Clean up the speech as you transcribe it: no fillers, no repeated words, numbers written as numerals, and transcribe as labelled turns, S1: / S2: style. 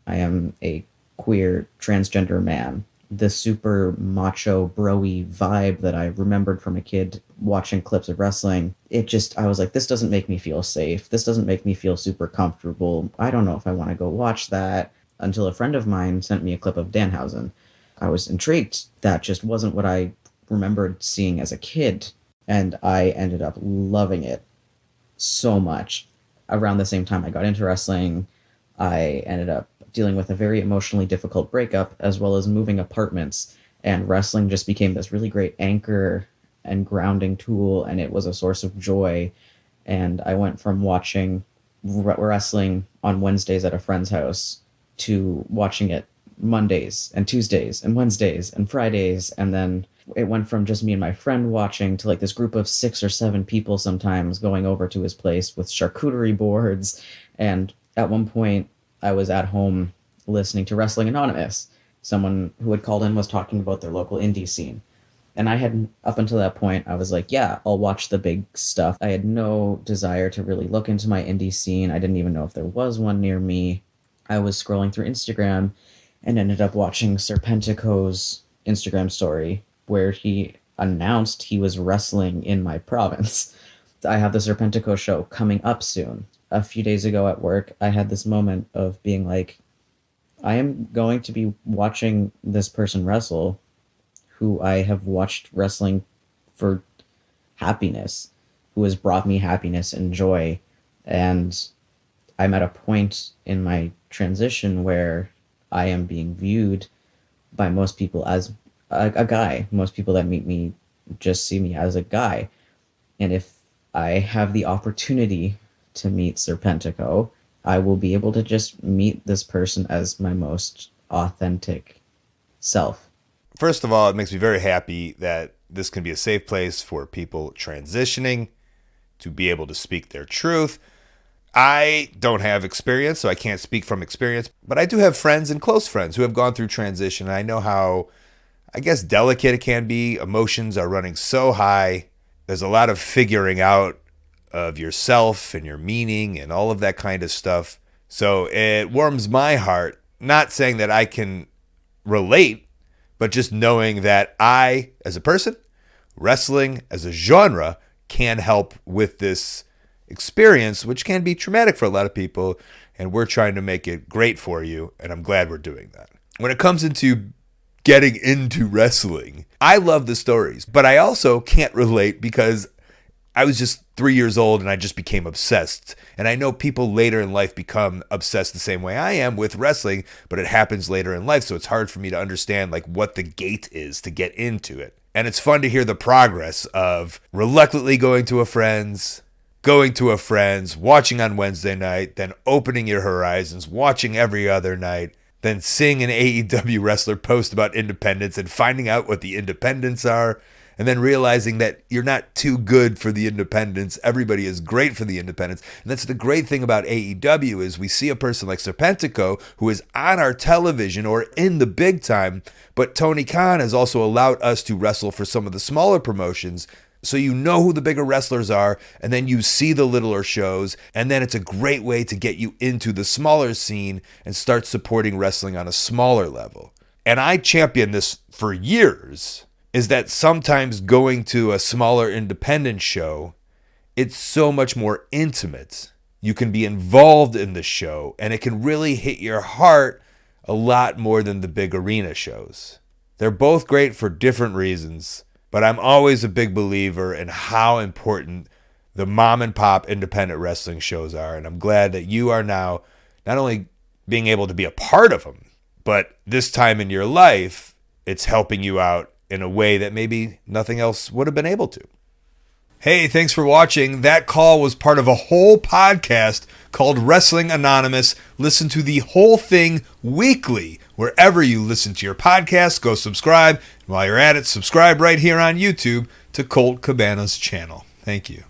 S1: I am a queer transgender man. The super macho broy vibe that I remembered from a kid watching clips of wrestling, I was like, this doesn't make me feel safe. This doesn't make me feel super comfortable. I don't know if I want to go watch that, until a friend of mine sent me a clip of Danhausen. I was intrigued. That just wasn't what I remembered seeing as a kid, and I ended up loving it so much. Around the same time I got into wrestling, I ended up dealing with a very emotionally difficult breakup as well as moving apartments, and wrestling just became this really great anchor and grounding tool, and it was a source of joy. And I went from watching wrestling on Wednesdays at a friend's house to watching it Mondays and Tuesdays and Wednesdays and Fridays, and then it went from just me and my friend watching to like this group of 6 or 7 people sometimes going over to his place with charcuterie boards. And at one point I was at home listening to Wrestling Anonymous. Someone who had called in was talking about their local indie scene. And I had, up until that point, I was like, yeah, I'll watch the big stuff. I had no desire to really look into my indie scene. I didn't even know if there was one near me. I was scrolling through Instagram and ended up watching Serpentico's Instagram story where he announced he was wrestling in my province. I have the Serpentico show coming up soon. A few days ago at work, I had this moment of being like, I am going to be watching this person wrestle who I have watched wrestling for happiness, who has brought me happiness and joy. And I'm at a point in my transition where I am being viewed by most people as a guy. Most people that meet me just see me as a guy. And if I have the opportunity to meet Serpentico, I will be able to just meet this person as my most authentic self.
S2: First of all, it makes me very happy that this can be a safe place for people transitioning to be able to speak their truth. I don't have experience, so I can't speak from experience, but I do have friends and close friends who have gone through transition. And I know how, I guess, delicate it can be. Emotions are running so high. There's a lot of figuring out of yourself and your meaning and all of that kind of stuff. So it warms my heart, not saying that I can relate, but just knowing that I, as a person, wrestling as a genre, can help with this experience, which can be traumatic for a lot of people, and we're trying to make it great for you, and I'm glad we're doing that. When it comes into getting into wrestling, I love the stories, but I also can't relate because I was just 3 years old and I just became obsessed. And I know people later in life become obsessed the same way I am with wrestling, but it happens later in life, so it's hard for me to understand like what the gate is to get into it. And it's fun to hear the progress of reluctantly going to a friend's, watching on Wednesday night, then opening your horizons, watching every other night, then seeing an AEW wrestler post about independence and finding out what the independents are, and then realizing that you're not too good for the independents. Everybody is great for the independents. And that's the great thing about AEW is we see a person like Serpentico who is on our television or in the big time, but Tony Khan has also allowed us to wrestle for some of the smaller promotions. So you know who the bigger wrestlers are, and then you see the littler shows, and then it's a great way to get you into the smaller scene and start supporting wrestling on a smaller level. And I championed this for years, is that sometimes going to a smaller independent show, it's so much more intimate. You can be involved in the show, and it can really hit your heart a lot more than the big arena shows. They're both great for different reasons, but I'm always a big believer in how important the mom and pop independent wrestling shows are, and I'm glad that you are now not only being able to be a part of them, but this time in your life, it's helping you out in a way that maybe nothing else would have been able to. Hey, thanks for watching. That call was part of a whole podcast called Wrestling Anonymous. Listen to the whole thing weekly. Wherever you listen to your podcast, go subscribe. And while you're at it, subscribe right here on YouTube to Colt Cabana's channel. Thank you.